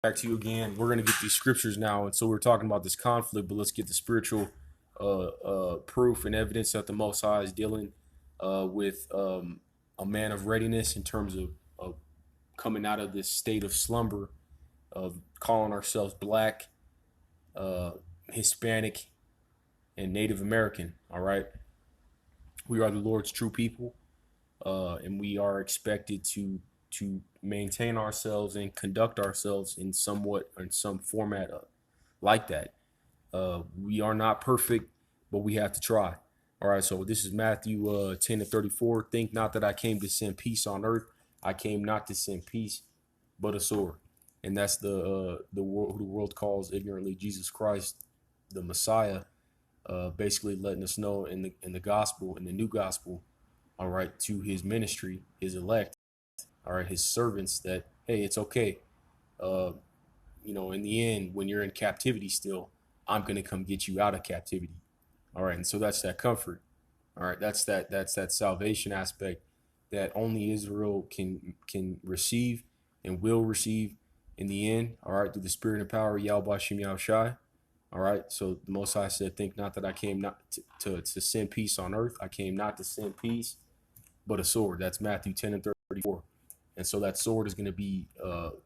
Back to you again. We're gonna get these scriptures now, and so we're talking about this conflict, but let's get the spiritual proof and evidence that the Most High is dealing with a man of readiness in terms of coming out of this state of slumber, of calling ourselves black, uh, Hispanic, and Native American. All right, we are the Lord's true people, and we are expected to maintain ourselves and conduct ourselves in somewhat in some format like that. We are not perfect, but we have to try. All right, so this is Matthew 10:34. Think not that I came to send peace on earth. I came not to send peace, but a sword. And that's the world who the world calls ignorantly Jesus Christ, the Messiah. Basically letting us know in the gospel, in the new gospel, all right, to his ministry, his elect, all right, his servants, that hey, it's okay. Uh, in the end, when you're in captivity still, I'm gonna come get you out of captivity. All right, and so that's that comfort. All right, that's that salvation aspect that only Israel can receive and will receive in the end. All right, through the spirit and power of Yahweh Shem Shai. All right, so the Most High said, "Think not that I came not to send peace on earth. I came not to send peace, but a sword." That's Matthew 10:34. And so that sword is going to be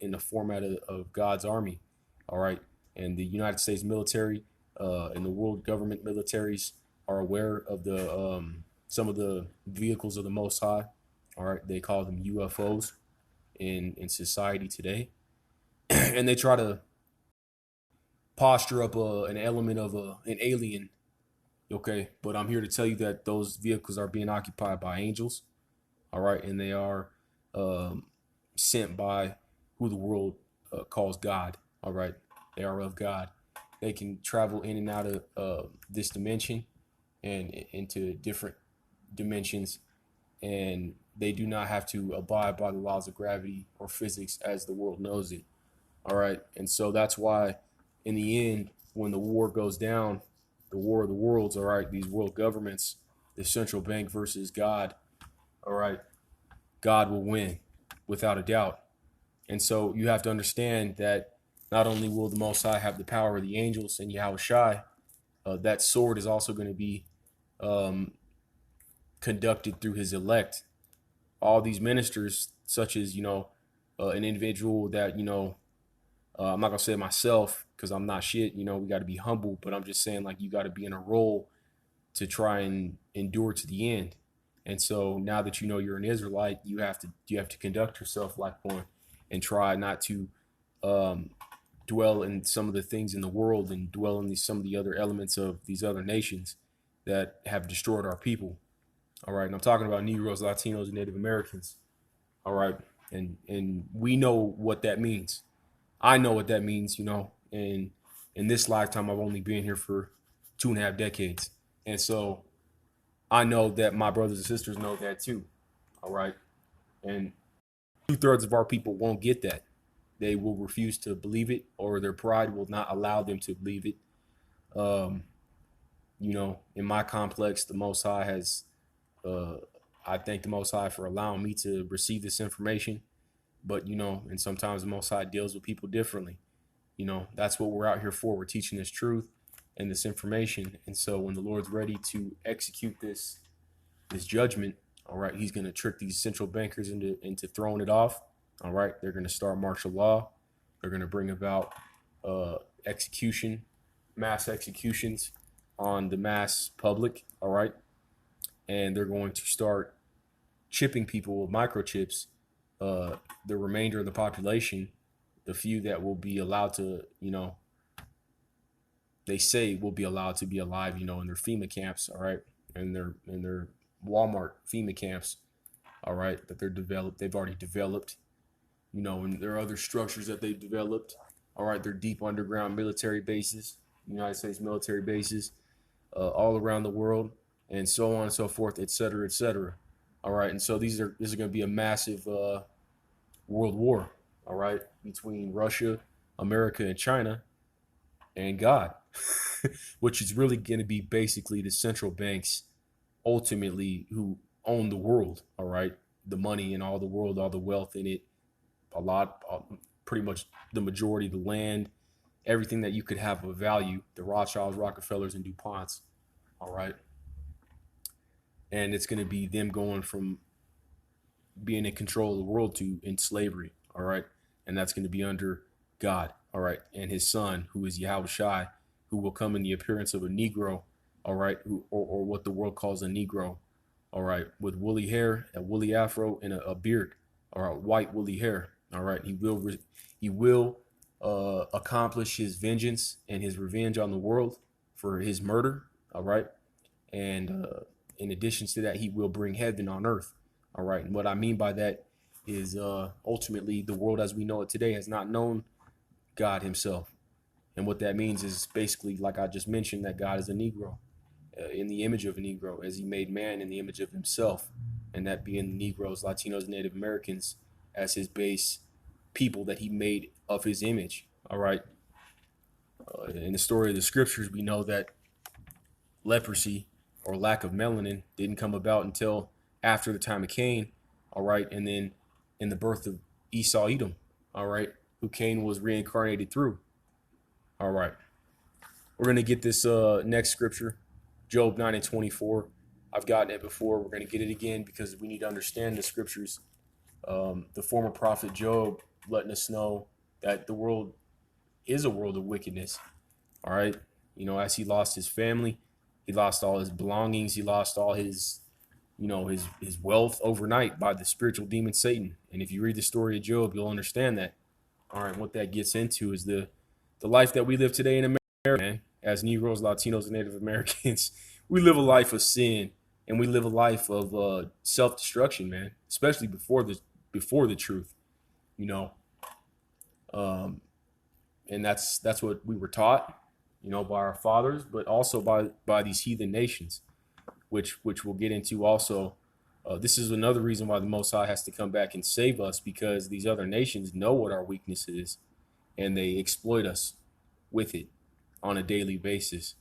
in the format of God's army. All right. And the United States military and the world government militaries are aware of the some of the vehicles of the Most High. All right. They call them UFOs in society today. And they try to posture up an element of an alien. Okay. But I'm here to tell you that those vehicles are being occupied by angels. All right. And they are um, sent by who the world calls God. All right, they are of God. They can travel in and out of this dimension and into different dimensions, and they do not have to abide by the laws of gravity or physics as the world knows it. All right, and so that's why, in the end, when the war goes down, the war of the worlds. All right, these world governments, the central bank versus God. All right, God will win without a doubt. And so you have to understand that not only will the Most High have the power of the angels and Yahweh Shai, that sword is also going to be um, conducted through his elect. All these ministers, such as, an individual that, I'm not going to say myself because I'm not shit, we got to be humble, but I'm just saying, like, you got to be in a role to try and endure to the end. And so now that you know you're an Israelite, you have to conduct yourself like one and try not to um, dwell in some of the things in the world and dwell in some of the other elements of these other nations that have destroyed our people. All right, and I'm talking about Negroes, Latinos, and Native Americans. All right, and we know what that means. I know what that means. And in this lifetime, I've only been here for 2.5 decades, and so I know that my brothers and sisters know that too. All right, and 2/3 of our people won't get that. They will refuse to believe it, or their pride will not allow them to believe it. Um, in my complex, the Most High has. Uh, I thank the Most High for allowing me to receive this information. But and sometimes the Most High deals with people differently. That's what we're out here for. We're teaching this truth and this information. And so when the Lord's ready to execute this judgment, all right, he's going to trick these central bankers into throwing it off. All right, they're going to start martial law. They're going to bring about uh, execution, mass executions on the mass public. All right, and they're going to start chipping people with microchips. The remainder of the population, the few that will be allowed to, they say will be allowed to be alive, in their FEMA camps. All right, and their Walmart FEMA camps. All right, that they've already developed, and there are other structures that they've developed. All right, they're deep underground military bases, United States military bases, all around the world, and so on and so forth, et cetera, et cetera. All right, and so this is going to be a massive world war. All right, between Russia, America, and China, and God, which is really going to be basically the central banks ultimately who own the world. All right, the money in all the world, all the wealth in it, a lot. pretty much the majority of the land, everything that you could have of value, the Rothschilds, Rockefellers, and DuPonts. All right. And it's going to be them going from being in control of the world to in slavery. All right. And that's going to be under God. All right. And his son, who is Yahweh Shai, who will come in the appearance of a Negro. All right. Or what the world calls a Negro. All right. With woolly hair, a woolly afro, and a beard. All right. White woolly hair. All right. He will accomplish his vengeance and his revenge on the world for his murder. All right. And in addition to that, he will bring heaven on earth. All right. And what I mean by that is ultimately the world as we know it today has not known God himself. And what that means is basically, like I just mentioned, that God is a Negro in the image of a Negro, as he made man in the image of himself. And that being Negroes, Latinos, Native Americans as his base people that he made of his image. All right. In the story of the scriptures, we know that leprosy or lack of melanin didn't come about until after the time of Cain. All right. And then in the birth of Esau, Edom. All right. Who Cain was reincarnated through. All right. We're going to get this next scripture, Job 9:24. I've gotten it before. We're going to get it again because we need to understand the scriptures. The former prophet Job letting us know that the world is a world of wickedness. All right. You know, as he lost his family, he lost all his belongings. He lost all his, his wealth overnight by the spiritual demon Satan. And if you read the story of Job, you'll understand that. All right. What that gets into is the life that we live today in America, man. As Negroes, Latinos, and Native Americans, we live a life of sin and we live a life of self-destruction, man. Especially before the truth, and that's what we were taught, by our fathers, but also by these heathen nations, which we'll get into also. This is another reason why the Most High has to come back and save us, because these other nations know what our weakness is, and they exploit us with it on a daily basis.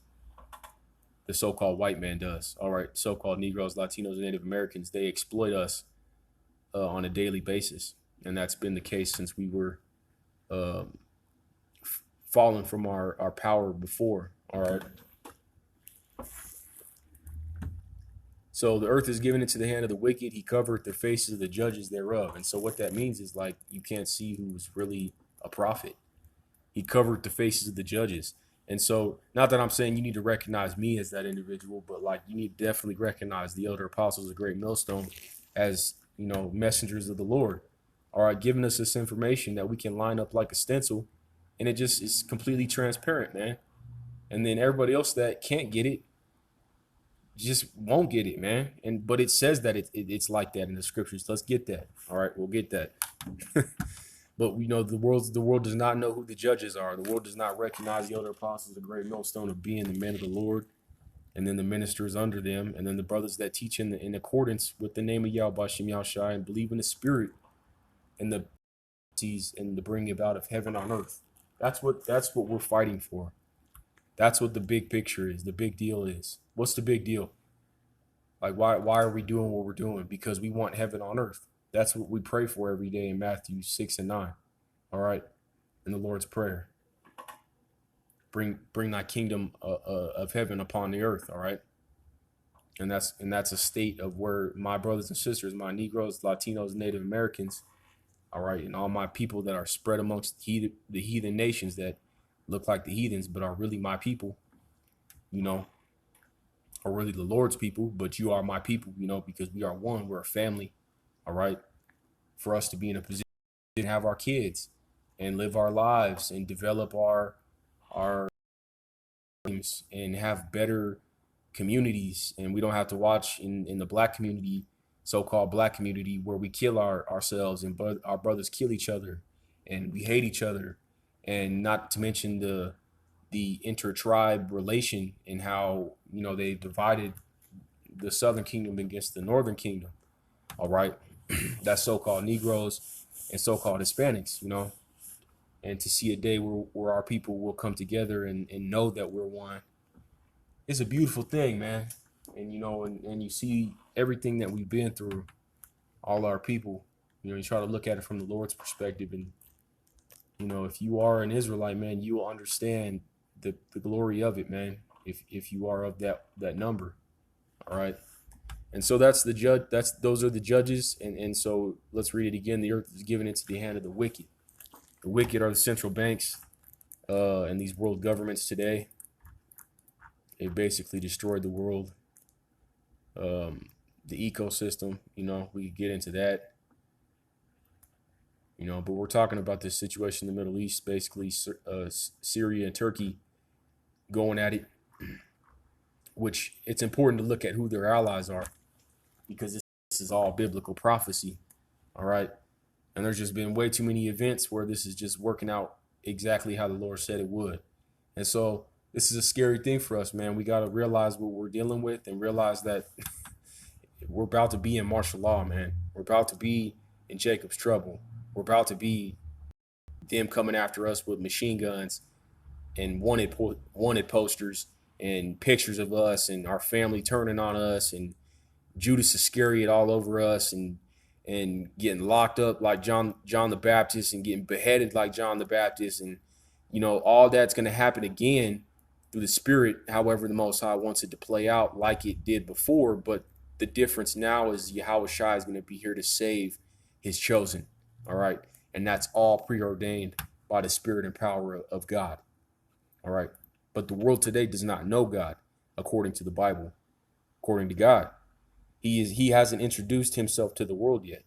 The so-called white man does. All right, so-called Negroes, Latinos, and Native Americans, they exploit us on a daily basis, and that's been the case since we were fallen from our power before. All right. So the earth is given into the hand of the wicked. He covered the faces of the judges thereof. And so what that means is, like, you can't see who's really a prophet. He covered the faces of the judges. And so, not that I'm saying you need to recognize me as that individual, but like you need to definitely recognize the elder apostles of Great Millstone as, messengers of the Lord. All right, giving us this information that we can line up like a stencil, and it just is completely transparent, man. And then everybody else that can't get it just won't get it, man. But it says that it's like that in the scriptures. Let's get that. All right, we'll get that. But we know the world does not know who the judges are. The world does not recognize the elder apostles of Great Millstone of being the men of the Lord, and then the ministers under them, and then the brothers that teach in accordance with the name of Yahweh Shem Yahushai and believe in the Spirit and the bringing about of heaven on earth. That's what we're fighting for. That's what the big picture is. The big deal is. What's the big deal? Like, why are we doing what we're doing? Because we want heaven on earth. That's what we pray for every day in Matthew 6 and 9. All right, in the Lord's Prayer. Bring thy kingdom of heaven upon the earth. All right, and that's a state of where my brothers and sisters, my Negroes, Latinos, Native Americans, all right, and all my people that are spread amongst the heathen nations that look like the heathens but are really my people, are really the Lord's people, but you are my people, because we are one. We're a family. All right, for us to be in a position to have our kids and live our lives and develop our dreams and have better communities, and we don't have to watch in the black community, so-called black community, where we kill ourselves and our brothers kill each other and we hate each other, and not to mention the inter-tribe relation and how they divided the Southern Kingdom against the Northern Kingdom. All right. That's so-called Negroes and so-called Hispanics, and to see a day where our people will come together and know that we're one. It's a beautiful thing, man. And, and you see everything that we've been through, all our people, you try to look at it from the Lord's perspective, and if you are an Israelite, man, you will understand the glory of it, man. If you are of that number, all right. And so that's the judge. Those are the judges. And so let's read it again. The earth is given into the hand of the wicked. The wicked are the central banks and these world governments today. They basically destroyed the world, the ecosystem. We could get into that. But we're talking about this situation in the Middle East, basically Syria and Turkey going at it, which it's important to look at who their allies are, because this is all biblical prophecy, all right? And there's just been way too many events where this is just working out exactly how the Lord said it would. And so this is a scary thing for us, man. We got to realize what we're dealing with and realize that we're about to be in martial law, man. We're about to be in Jacob's trouble. We're about to be them coming after us with machine guns and wanted posters and pictures of us and our family turning on us and Judas Iscariot all over us and getting locked up like John the Baptist and getting beheaded like John the Baptist. And, all that's going to happen again through the Spirit, however the Most High wants it to play out like it did before. But the difference now is Yahushua is going to be here to save his chosen. All right. And that's all preordained by the Spirit and power of God. All right. But the world today does not know God according to the Bible, according to God. He hasn't introduced himself to the world yet.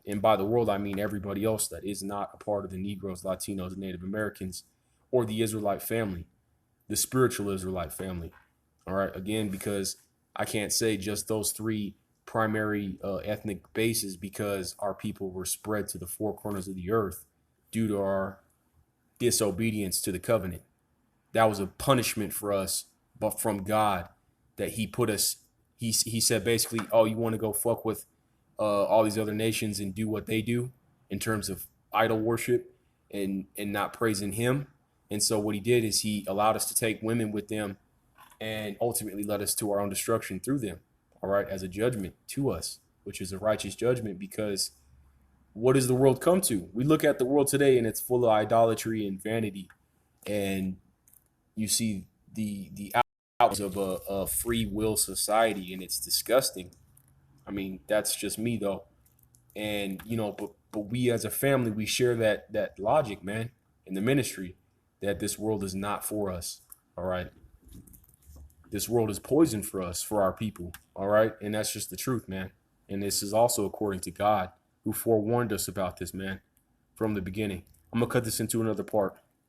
And by the world, I mean everybody else that is not a part of the Negroes, Latinos, Native Americans, or the Israelite family, the spiritual Israelite family. All right. Again, because I can't say just those three primary ethnic bases, because our people were spread to the four corners of the earth due to our disobedience to the covenant. That was a punishment for us, but from God, that he put us. He said basically, oh, you want to go fuck with all these other nations and do what they do in terms of idol worship and not praising him. And so what he did is he allowed us to take women with them and ultimately led us to our own destruction through them. All right, as a judgment to us, which is a righteous judgment, because what does the world come to? We look at the world today and it's full of idolatry and vanity. And you see the outcomes of a free will society, and it's disgusting. I mean, that's just me though. And but we as a family, we share that logic, man, in the ministry, that this world is not for us. All right. This world is poison for us, for our people. All right. And that's just the truth, man. And this is also according to God, who forewarned us about this, man, from the beginning. I'm going to cut this into another part.